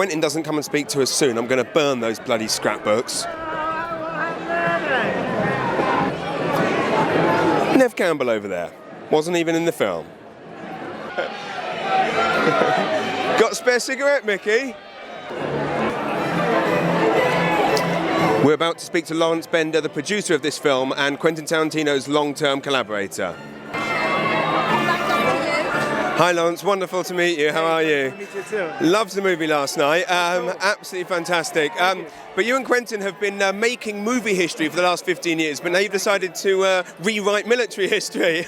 Quentin doesn't come and speak to us soon, I'm going to burn those bloody scrapbooks. Nev Campbell over there. Wasn't even in the film. Got a spare cigarette, Mickey? We're about to speak to Lawrence Bender, the producer of this film, and Quentin Tarantino's long-term collaborator. Hi Lawrence, wonderful to meet you. How are you? Nice to meet you too. Loved the movie last night. Absolutely fantastic. But you and Quentin have been making movie history for the last 15 years, but now you've decided to rewrite military history.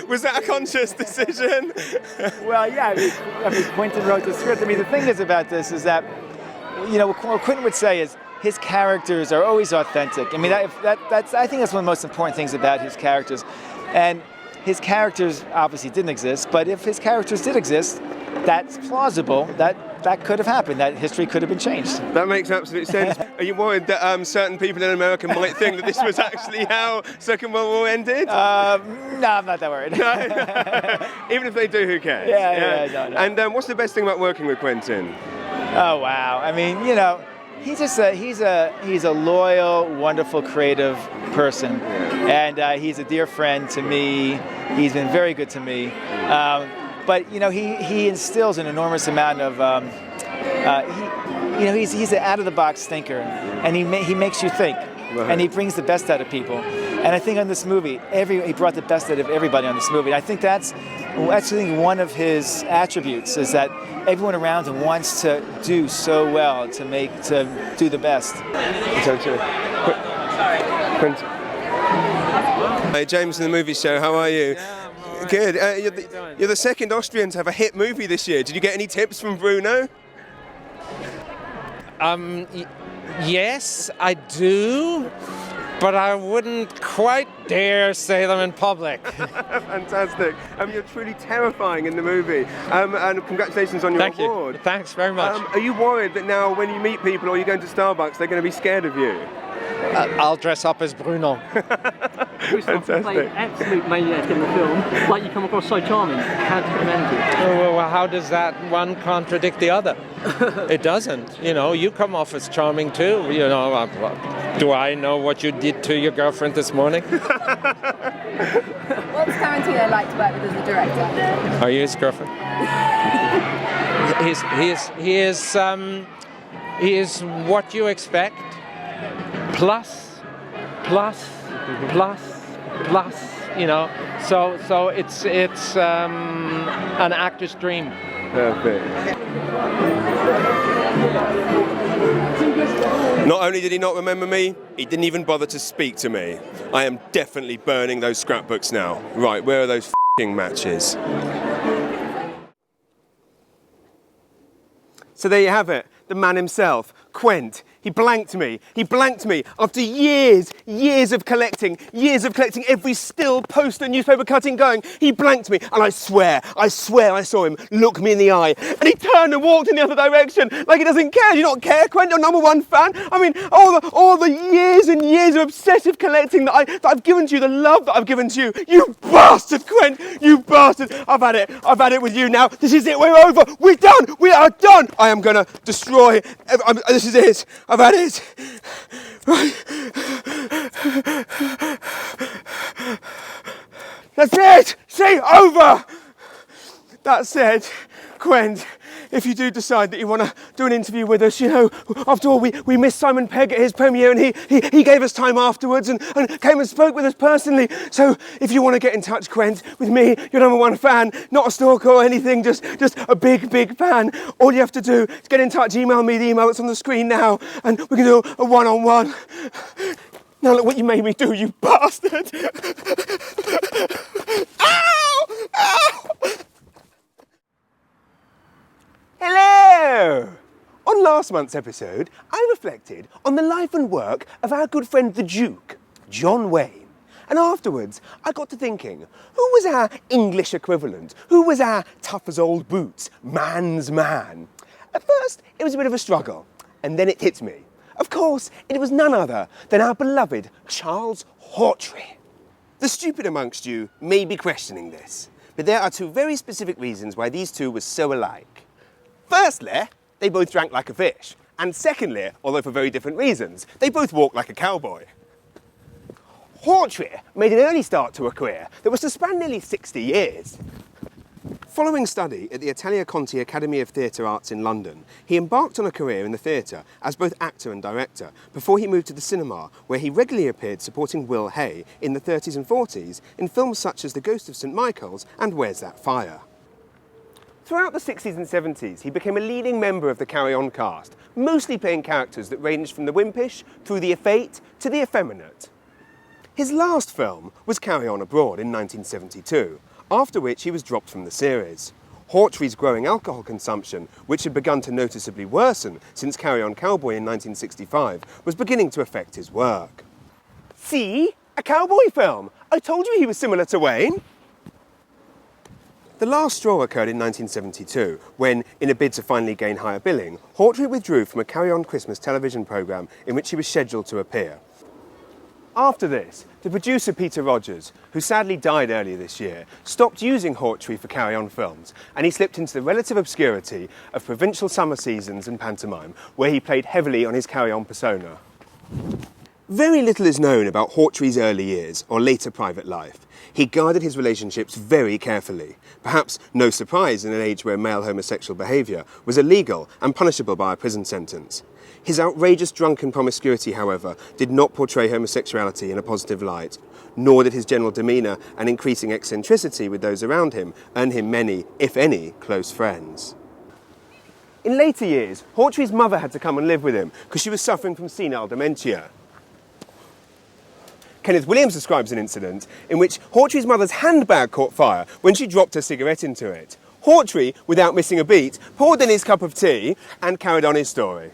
Was that a conscious decision? Well, yeah, I mean, Quentin wrote the script. I mean, the thing is about this is that, you know, what Quentin would say is his characters are always authentic. I mean, I think that's one of the most important things about his characters. And his characters obviously didn't exist, but if his characters did exist, that's plausible. That could have happened. That history could have been changed. That makes absolute sense. Are you worried that certain people in America might think that this was actually how Second World War ended? No, I'm not that worried. Even if they do, who cares? Yeah. No. And what's the best thing about working with Quentin? Oh wow! I mean, you know, he's a loyal, wonderful, creative person, and he's a dear friend to me. He's been very good to me. But you know, he instills an enormous amount of he's an out-of-the-box thinker, and he makes you think, right. And he brings the best out of people. And I think on this movie, he brought the best out of everybody on this movie. I think that's one of his attributes is that everyone around him wants to do so well to do the best. Hey James, in the movie show, how are you? Good. You're the second Austrian to have a hit movie this year. Did you get any tips from Bruno? Yes, I do, but I wouldn't quite dare say them in public. Fantastic. You're truly terrifying in the movie. And congratulations on your award. Thank you. Thanks very much. Are you worried that now when you meet people or you go into Starbucks, they're going to be scared of you? I'll dress up as Bruno. Christoph played absolute maniac in the film. Like, you come across so charming. How do you manage it? Well, how does that one contradict the other? It doesn't. You know, you come off as charming too. You know, do I know what you did to your girlfriend this morning? What's Tarantino like to work with as a director? Are you his girlfriend? He is what you expect. Plus, you know, so it's an actor's dream. Perfect. Not only did he not remember me, he didn't even bother to speak to me. I am definitely burning those scrapbooks now. Right, where are those f***ing matches? So there you have it, the man himself, Quent. He blanked me after years of collecting every still poster newspaper cutting going. He blanked me, and I swear I saw him look me in the eye, and he turned and walked in the other direction like he doesn't care. Do you not care, Quent, your #1 fan? I mean, all the years and years of obsessive collecting that I've given to you, the love that I've given to you. You bastard, Quent, you bastard. I've had it with you now. This is it, we're over, we're done, we are done. I am gonna destroy, this is it. I've had it. Right. That's it. See, over. That said, Quent, if you do decide that you want to do an interview with us, you know, after all, we missed Simon Pegg at his premiere, and he gave us time afterwards and came and spoke with us personally. So if you want to get in touch, Quent, with me, your #1 fan, not a stalker or anything, just a big fan, all you have to do is get in touch, email me the email that's on the screen now, and we can do a one-on-one. Now look what you made me do, you bastard! Ow! Ow! Hello! On last month's episode, I reflected on the life and work of our good friend the Duke, John Wayne. And afterwards, I got to thinking, who was our English equivalent? Who was our tough as old boots, man's man? At first, it was a bit of a struggle, and then it hit me. Of course, it was none other than our beloved Charles Hawtrey. The stupid amongst you may be questioning this, but there are two very specific reasons why these two were so alike. Firstly, they both drank like a fish. And secondly, although for very different reasons, they both walked like a cowboy. Hawtrey made an early start to a career that was to span nearly 60 years. Following study at the Italia Conti Academy of Theatre Arts in London, he embarked on a career in the theatre as both actor and director before he moved to the cinema, where he regularly appeared supporting Will Hay in the 30s and 40s in films such as The Ghost of St Michael's and Where's That Fire? Throughout the 60s and 70s, he became a leading member of the Carry On cast, mostly playing characters that ranged from the wimpish through the effete to the effeminate. His last film was Carry On Abroad in 1972, after which he was dropped from the series. Hawtrey's growing alcohol consumption, which had begun to noticeably worsen since Carry On Cowboy in 1965, was beginning to affect his work. See? A cowboy film! I told you he was similar to Wayne! The last straw occurred in 1972, when, in a bid to finally gain higher billing, Hawtrey withdrew from a Carry On Christmas television programme in which he was scheduled to appear. After this, the producer Peter Rogers, who sadly died earlier this year, stopped using Hawtrey for Carry On films, and he slipped into the relative obscurity of provincial summer seasons and pantomime, where he played heavily on his Carry On persona. Very little is known about Hawtrey's early years or later private life. He guarded his relationships very carefully, perhaps no surprise in an age where male homosexual behaviour was illegal and punishable by a prison sentence. His outrageous drunken promiscuity, however, did not portray homosexuality in a positive light, nor did his general demeanour and increasing eccentricity with those around him earn him many, if any, close friends. In later years, Hawtrey's mother had to come and live with him because she was suffering from senile dementia. Kenneth Williams describes an incident in which Hawtrey's mother's handbag caught fire when she dropped her cigarette into it. Hawtrey, without missing a beat, poured in his cup of tea and carried on his story.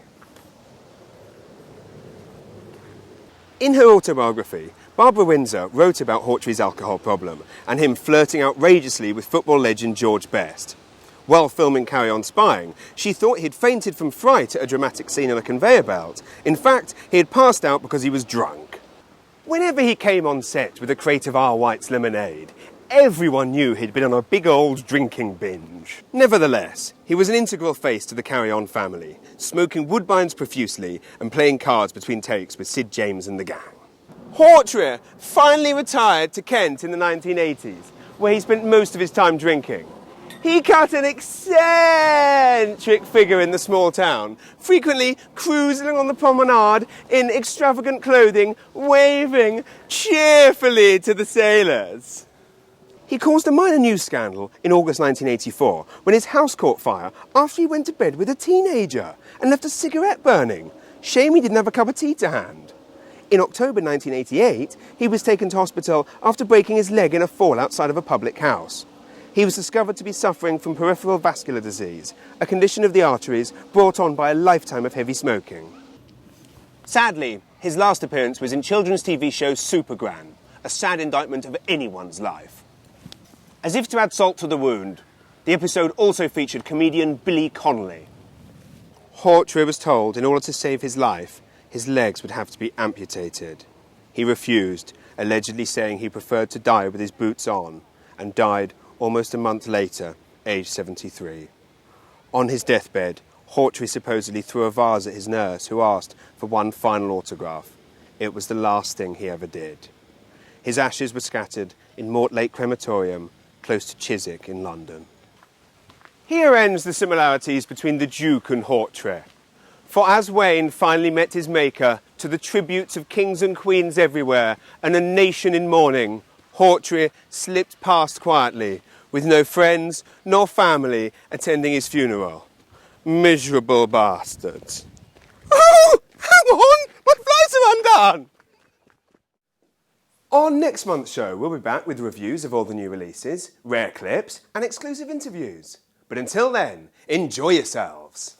In her autobiography, Barbara Windsor wrote about Hawtrey's alcohol problem and him flirting outrageously with football legend George Best. While filming Carry On Spying, she thought he'd fainted from fright at a dramatic scene on a conveyor belt. In fact, he had passed out because he was drunk. Whenever he came on set with a crate of R. White's lemonade, everyone knew he'd been on a big old drinking binge. Nevertheless, he was an integral face to the Carry On family, smoking Woodbines profusely and playing cards between takes with Sid James and the gang. Hawtrey finally retired to Kent in the 1980s, where he spent most of his time drinking. He cut an eccentric figure in the small town, frequently cruising on the promenade in extravagant clothing, waving cheerfully to the sailors. He caused a minor news scandal in August 1984 when his house caught fire after he went to bed with a teenager and left a cigarette burning. Shame he didn't have a cup of tea to hand. In October 1988, he was taken to hospital after breaking his leg in a fall outside of a public house. He was discovered to be suffering from peripheral vascular disease, a condition of the arteries brought on by a lifetime of heavy smoking. Sadly, his last appearance was in children's TV show Super Gran, a sad indictment of anyone's life. As if to add salt to the wound, the episode also featured comedian Billy Connolly. Hawtrey was told in order to save his life, his legs would have to be amputated. He refused, allegedly saying he preferred to die with his boots on, and died almost a month later, aged 73. On his deathbed, Hawtrey supposedly threw a vase at his nurse, who asked for one final autograph. It was the last thing he ever did. His ashes were scattered in Mortlake Crematorium, close to Chiswick in London. Here ends the similarities between the Duke and Hawtrey. For as Wayne finally met his maker to the tributes of kings and queens everywhere and a nation in mourning, Hawtrey slipped past quietly, with no friends nor family attending his funeral. Miserable bastards. Oh, hang on! My flights are undone! On next month's show, we'll be back with reviews of all the new releases, rare clips, and exclusive interviews. But until then, enjoy yourselves.